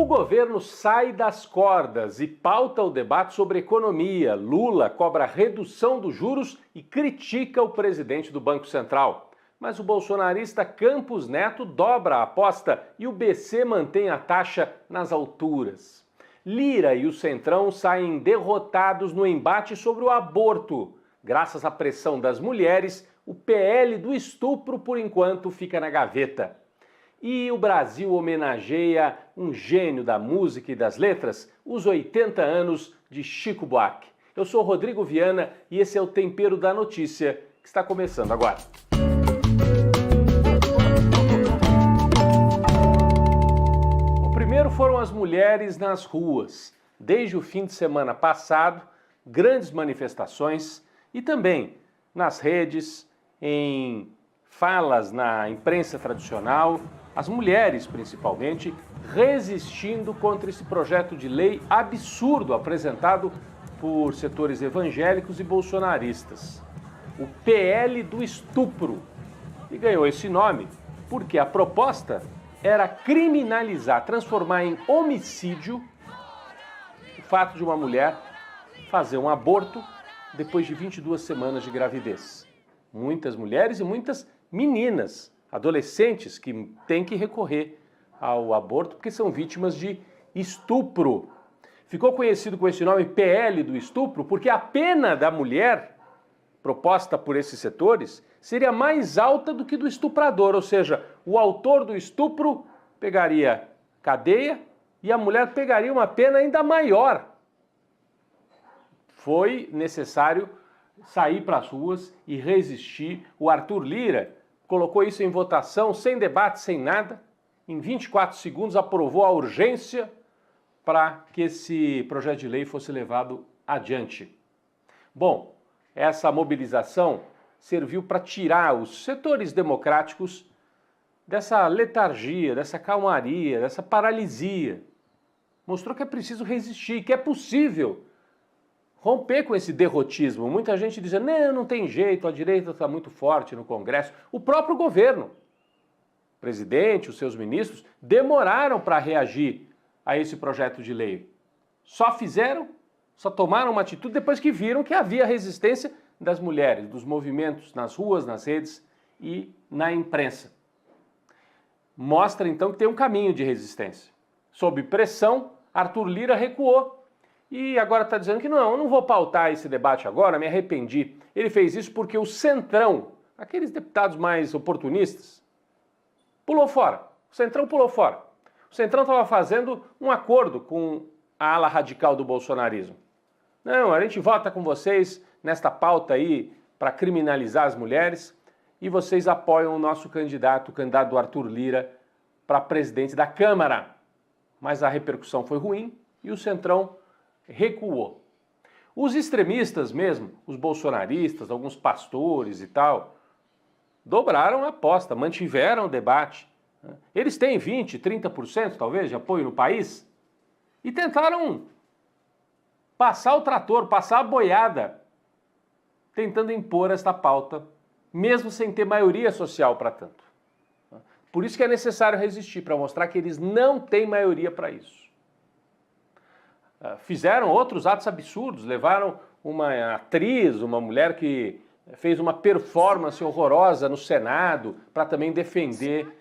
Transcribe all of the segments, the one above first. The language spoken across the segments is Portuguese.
O governo sai das cordas e pauta o debate sobre economia. Lula cobra redução dos juros e critica o presidente do Banco Central. Mas o bolsonarista Campos Neto dobra a aposta e o BC mantém a taxa nas alturas. Lira e o Centrão saem derrotados no embate sobre o aborto. Graças à pressão das mulheres, o PL do estupro, por enquanto, fica na gaveta. E o Brasil homenageia um gênio da música e das letras, os 80 anos de Chico Buarque. Eu sou Rodrigo Viana e esse é o Tempero da Notícia, que está começando agora. O primeiro foram as mulheres nas ruas. Desde o fim de semana passado, grandes manifestações e também nas redes, em falas na imprensa tradicional, as mulheres principalmente, resistindo contra esse projeto de lei absurdo apresentado por setores evangélicos e bolsonaristas. O PL do estupro. E ganhou esse nome porque a proposta era criminalizar, transformar em homicídio o fato de uma mulher fazer um aborto depois de 22 semanas de gravidez. Muitas mulheres e muitas meninas, adolescentes que têm que recorrer ao aborto porque são vítimas de estupro. Ficou conhecido com esse nome PL do estupro porque a pena da mulher proposta por esses setores seria mais alta do que do estuprador, ou seja, o autor do estupro pegaria cadeia e a mulher pegaria uma pena ainda maior. Foi necessário sair para as ruas e resistir. O Arthur Lira colocou isso em votação, sem debate, sem nada. Em 24 segundos aprovou a urgência para que esse projeto de lei fosse levado adiante. Bom, essa mobilização serviu para tirar os setores democráticos dessa letargia, dessa calmaria, dessa paralisia. Mostrou que é preciso resistir, que é possível romper com esse derrotismo. Muita gente dizendo, não tem jeito, a direita está muito forte no Congresso. O próprio governo, o presidente, os seus ministros, demoraram para reagir a esse projeto de lei. Só tomaram uma atitude depois que viram que havia resistência das mulheres, dos movimentos nas ruas, nas redes e na imprensa. Mostra então que tem um caminho de resistência. Sob pressão, Arthur Lira recuou. E agora está dizendo que não, eu não vou pautar esse debate agora, me arrependi. Ele fez isso porque o Centrão, aqueles deputados mais oportunistas, pulou fora. O Centrão pulou fora. O Centrão estava fazendo um acordo com a ala radical do bolsonarismo. Não, a gente vota com vocês nesta pauta aí para criminalizar as mulheres e vocês apoiam o nosso candidato, o candidato Arthur Lira, para presidente da Câmara. Mas a repercussão foi ruim e o Centrão recuou. Os extremistas mesmo, os bolsonaristas, alguns pastores e tal, dobraram a aposta, mantiveram o debate. Eles têm 20%, 30% talvez de apoio no país e tentaram passar o trator, passar a boiada, tentando impor esta pauta, mesmo sem ter maioria social para tanto. Por isso que é necessário resistir, para mostrar que eles não têm maioria para isso. Fizeram outros atos absurdos, levaram uma atriz, uma mulher que fez uma performance horrorosa no Senado para também defender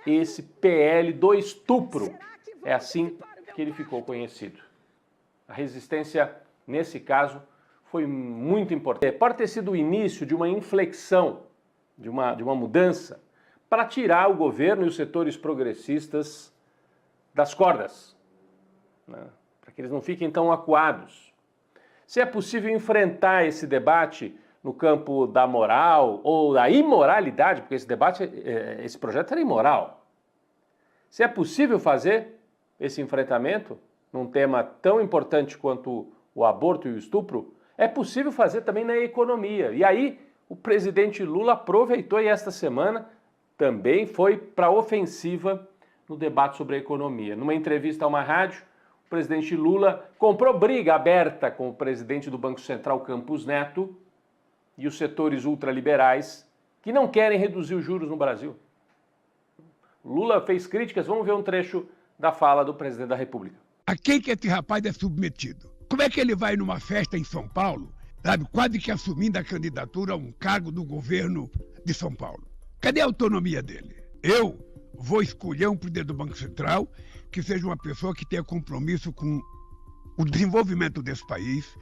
esse PL do estupro. É assim que ele ficou conhecido. A resistência, nesse caso, foi muito importante. Pode ter sido o início de uma inflexão, de uma mudança, para tirar o governo e os setores progressistas das cordas, né? Para que eles não fiquem tão acuados. Se é possível enfrentar esse debate no campo da moral ou da imoralidade, porque esse projeto era imoral. Se é possível fazer esse enfrentamento num tema tão importante quanto o aborto e o estupro, é possível fazer também na economia. E aí o presidente Lula aproveitou e esta semana também foi para a ofensiva no debate sobre a economia. Numa entrevista a uma rádio, o presidente Lula comprou briga aberta com o presidente do Banco Central, Campos Neto, e os setores ultraliberais que não querem reduzir os juros no Brasil. Lula fez críticas, vamos ver um trecho da fala do presidente da República. A quem que esse rapaz é submetido? Como é que ele vai numa festa em São Paulo, sabe, quase que assumindo a candidatura a um cargo do governo de São Paulo? Cadê a autonomia dele? Eu vou escolher um presidente do Banco Central que seja uma pessoa que tenha compromisso com o desenvolvimento desse país,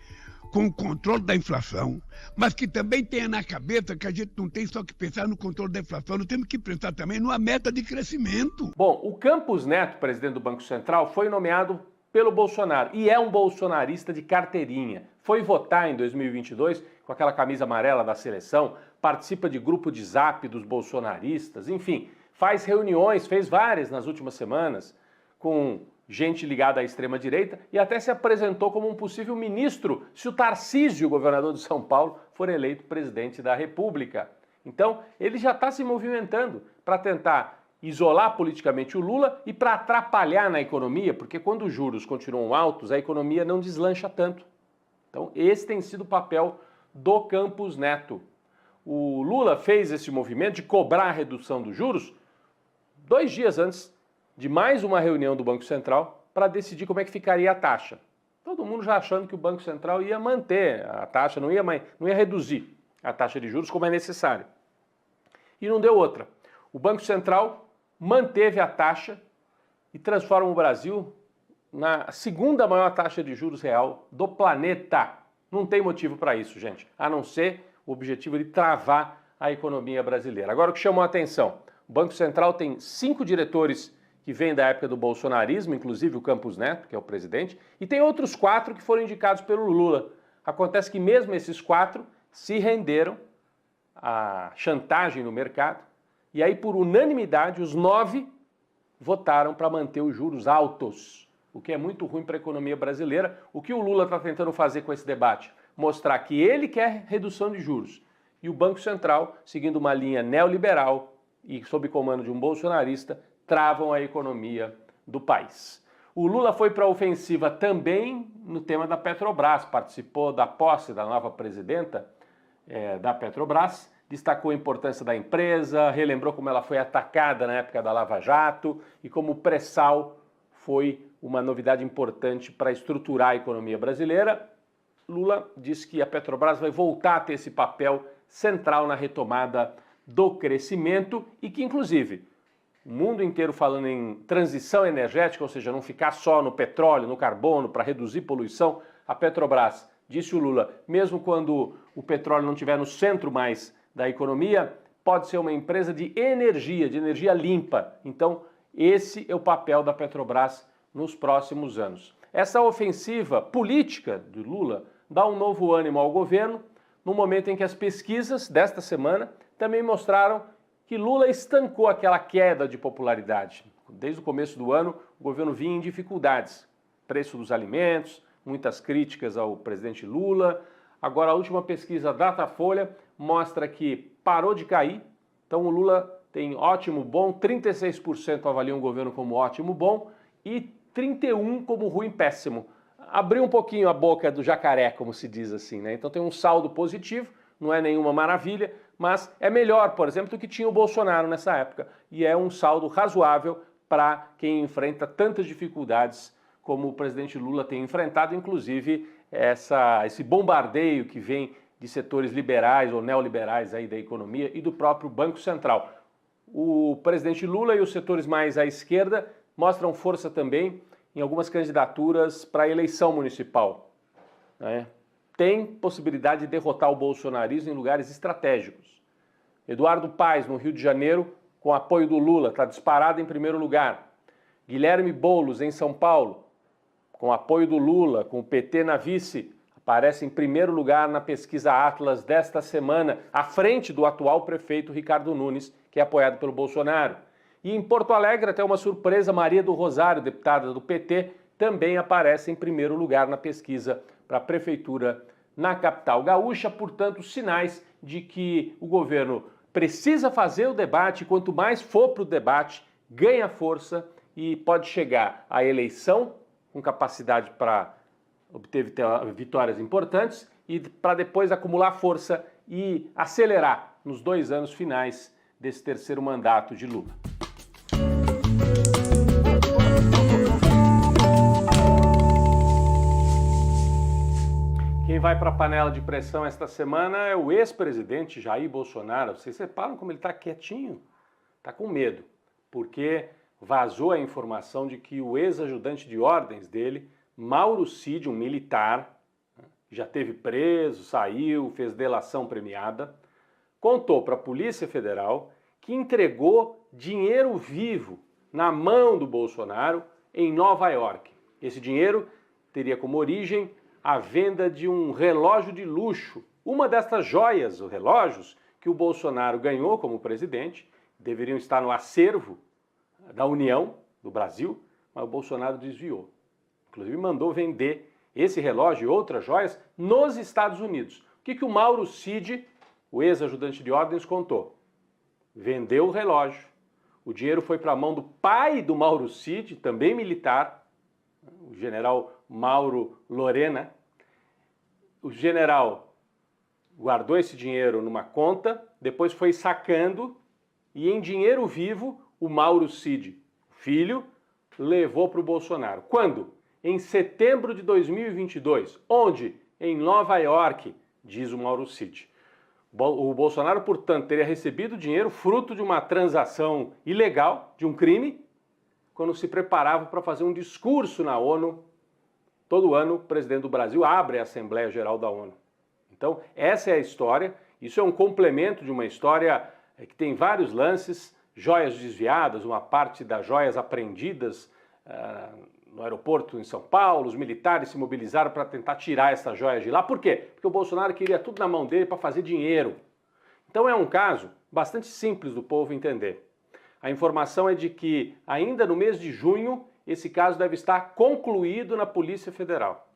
com o controle da inflação, mas que também tenha na cabeça que a gente não tem só que pensar no controle da inflação, nós temos que pensar também numa meta de crescimento. Bom, o Campos Neto, presidente do Banco Central, foi nomeado pelo Bolsonaro e é um bolsonarista de carteirinha. Foi votar em 2022 com aquela camisa amarela da seleção, participa de grupo de zap dos bolsonaristas, enfim, faz reuniões, fez várias nas últimas semanas com gente ligada à extrema-direita e até se apresentou como um possível ministro se o Tarcísio, governador de São Paulo, for eleito presidente da República. Então, ele já está se movimentando para tentar isolar politicamente o Lula e para atrapalhar na economia, porque quando os juros continuam altos, a economia não deslancha tanto. Então, esse tem sido o papel do Campos Neto. O Lula fez esse movimento de cobrar a redução dos juros 2 dias antes de mais uma reunião do Banco Central para decidir como é que ficaria a taxa. Todo mundo já achando que o Banco Central ia manter a taxa, não ia reduzir a taxa de juros como é necessário. E não deu outra. O Banco Central manteve a taxa e transforma o Brasil na segunda maior taxa de juros real do planeta. Não tem motivo para isso, gente, a não ser o objetivo de travar a economia brasileira. Agora, o que chamou a atenção, o Banco Central tem 5 diretores que vêm da época do bolsonarismo, inclusive o Campos Neto, que é o presidente, e tem outros 4 que foram indicados pelo Lula. Acontece que mesmo esses 4 se renderam à chantagem no mercado, e aí por unanimidade os 9 votaram para manter os juros altos, o que é muito ruim para a economia brasileira. O que o Lula está tentando fazer com esse debate? Mostrar que ele quer redução de juros e o Banco Central, seguindo uma linha neoliberal e sob comando de um bolsonarista, travam a economia do país. O Lula foi para a ofensiva também no tema da Petrobras, participou da posse da nova presidenta da Petrobras, destacou a importância da empresa, relembrou como ela foi atacada na época da Lava Jato e como o pré-sal foi uma novidade importante para estruturar a economia brasileira. Lula disse que a Petrobras vai voltar a ter esse papel central na retomada do crescimento e que, inclusive, o mundo inteiro falando em transição energética, ou seja, não ficar só no petróleo, no carbono, para reduzir poluição, a Petrobras, disse o Lula, mesmo quando o petróleo não estiver no centro mais da economia, pode ser uma empresa de energia limpa. Então, esse é o papel da Petrobras nos próximos anos. Essa ofensiva política do Lula dá um novo ânimo ao governo, no momento em que as pesquisas desta semana também mostraram que Lula estancou aquela queda de popularidade. Desde o começo do ano, o governo vinha em dificuldades. Preço dos alimentos, muitas críticas ao presidente Lula. Agora, a última pesquisa Datafolha mostra que parou de cair. Então, o Lula tem ótimo bom, 36% avaliam o governo como ótimo bom e 31% como ruim péssimo. Abriu um pouquinho a boca do jacaré, como se diz assim, né? Então tem um saldo positivo, não é nenhuma maravilha, mas é melhor, por exemplo, do que tinha o Bolsonaro nessa época. E é um saldo razoável para quem enfrenta tantas dificuldades como o presidente Lula tem enfrentado, inclusive esse bombardeio que vem de setores liberais ou neoliberais aí da economia e do próprio Banco Central. O presidente Lula e os setores mais à esquerda mostram força também em algumas candidaturas para a eleição municipal, né? Tem possibilidade de derrotar o bolsonarismo em lugares estratégicos. Eduardo Paes, no Rio de Janeiro, com apoio do Lula, está disparado em primeiro lugar. Guilherme Boulos, em São Paulo, com apoio do Lula, com o PT na vice, aparece em primeiro lugar na pesquisa Atlas desta semana, à frente do atual prefeito Ricardo Nunes, que é apoiado pelo Bolsonaro. E em Porto Alegre, até uma surpresa, Maria do Rosário, deputada do PT, também aparece em primeiro lugar na pesquisa para a prefeitura na capital gaúcha. Portanto, sinais de que o governo precisa fazer o debate, quanto mais for para o debate, ganha força e pode chegar à eleição com capacidade para obter vitórias importantes e para depois acumular força e acelerar nos 2 anos finais desse terceiro mandato de Lula. Quem vai para a panela de pressão esta semana é o ex-presidente Jair Bolsonaro. Vocês reparam como ele está quietinho? Está com medo, porque vazou a informação de que o ex-ajudante de ordens dele, Mauro Cid, um militar, já teve preso, saiu, fez delação premiada, contou para a Polícia Federal que entregou dinheiro vivo na mão do Bolsonaro em Nova York. Esse dinheiro teria como origem a venda de um relógio de luxo, uma destas joias, os relógios, que o Bolsonaro ganhou como presidente, deveriam estar no acervo da União do Brasil, mas o Bolsonaro desviou. Inclusive mandou vender esse relógio e outras joias nos Estados Unidos. O que o Mauro Cid, o ex-ajudante de ordens, contou? Vendeu o relógio, o dinheiro foi para a mão do pai do Mauro Cid, também militar, o general Mauro Lorena. O general guardou esse dinheiro numa conta, depois foi sacando e em dinheiro vivo o Mauro Cid, filho, levou para o Bolsonaro. Quando? Em setembro de 2022. Onde? Em Nova York, diz o Mauro Cid. O Bolsonaro, portanto, teria recebido dinheiro fruto de uma transação ilegal, de um crime, quando se preparava para fazer um discurso na ONU. Todo ano, o presidente do Brasil abre a Assembleia Geral da ONU. Então, essa é a história. Isso é um complemento de uma história que tem vários lances, joias desviadas, uma parte das joias apreendidas no aeroporto em São Paulo. Os militares se mobilizaram para tentar tirar essas joias de lá. Por quê? Porque o Bolsonaro queria tudo na mão dele para fazer dinheiro. Então, é um caso bastante simples do povo entender. A informação é de que, ainda no mês de junho, esse caso deve estar concluído na Polícia Federal.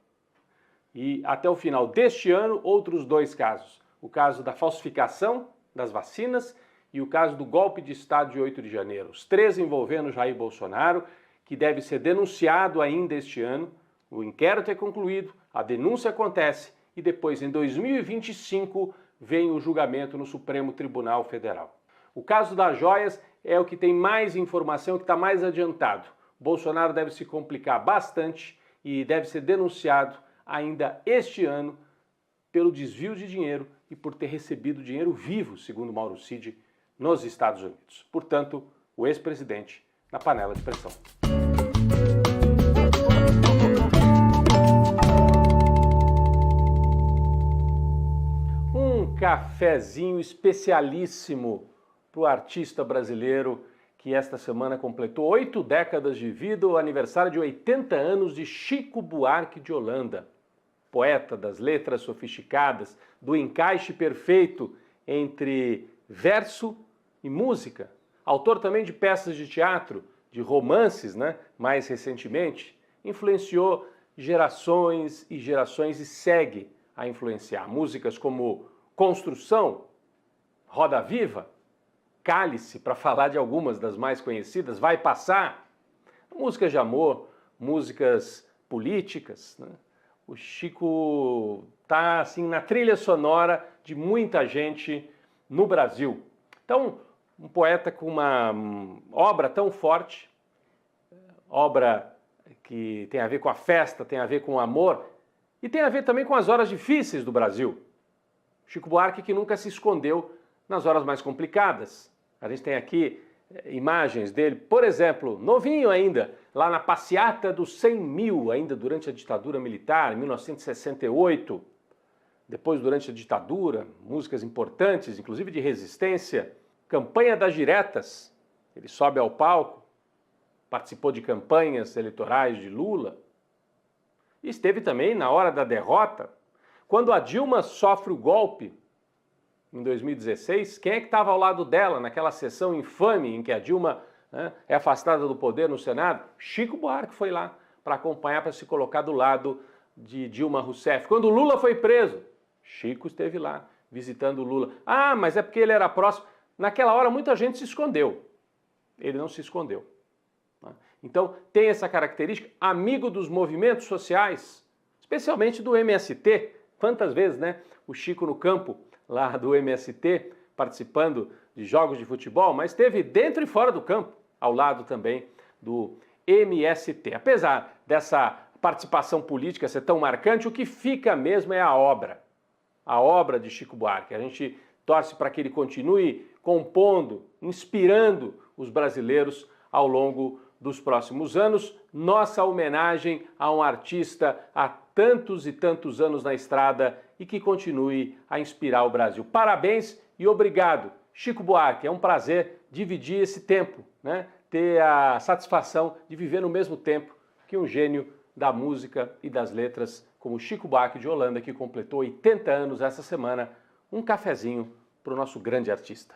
E até o final deste ano, outros 2 casos. O caso da falsificação das vacinas e o caso do golpe de Estado de 8 de janeiro. Os 3 envolvendo Jair Bolsonaro, que deve ser denunciado ainda este ano. O inquérito é concluído, a denúncia acontece e depois, em 2025, vem o julgamento no Supremo Tribunal Federal. O caso das joias é o que tem mais informação, que está mais adiantado. Bolsonaro deve se complicar bastante e deve ser denunciado ainda este ano pelo desvio de dinheiro e por ter recebido dinheiro vivo, segundo Mauro Cid, nos Estados Unidos. Portanto, o ex-presidente na panela de pressão. Um cafezinho especialíssimo para o artista brasileiro que esta semana completou 8 décadas de vida, o aniversário de 80 anos de Chico Buarque de Holanda. Poeta das letras sofisticadas, do encaixe perfeito entre verso e música. Autor também de peças de teatro, de romances, mais recentemente. Influenciou gerações e gerações e segue a influenciar. Músicas como Construção, Roda Viva, Cálice, para falar de algumas das mais conhecidas, Vai Passar, músicas de amor, músicas políticas. O Chico está assim, na trilha sonora de muita gente no Brasil. Então, um poeta com uma obra tão forte, obra que tem a ver com a festa, tem a ver com o amor e tem a ver também com as horas difíceis do Brasil. Chico Buarque que nunca se escondeu nas horas mais complicadas. A gente tem aqui imagens dele, por exemplo, novinho ainda, lá na passeata dos 100 mil, ainda durante a ditadura militar, em 1968. Depois, durante a ditadura, músicas importantes, inclusive de resistência. Campanha das Diretas, ele sobe ao palco, participou de campanhas eleitorais de Lula. E esteve também na hora da derrota, quando a Dilma sofre o golpe, em 2016, quem é que estava ao lado dela naquela sessão infame em que a Dilma é afastada do poder no Senado? Chico Buarque foi lá para acompanhar, para se colocar do lado de Dilma Rousseff. Quando Lula foi preso, Chico esteve lá visitando o Lula. Ah, mas é porque ele era próximo. Naquela hora muita gente se escondeu. Ele não se escondeu. Então tem essa característica, amigo dos movimentos sociais, especialmente do MST. Quantas vezes, o Chico no campo lá do MST, participando de jogos de futebol, mas esteve dentro e fora do campo, ao lado também do MST. Apesar dessa participação política ser tão marcante, o que fica mesmo é a obra de Chico Buarque. A gente torce para que ele continue compondo, inspirando os brasileiros ao longo dos próximos anos. Nossa homenagem a um artista há tantos e tantos anos na estrada e que continue a inspirar o Brasil. Parabéns e obrigado, Chico Buarque. É um prazer dividir esse tempo, né? Ter a satisfação de viver no mesmo tempo que um gênio da música e das letras como Chico Buarque de Holanda, que completou 80 anos essa semana. Um cafezinho para o nosso grande artista.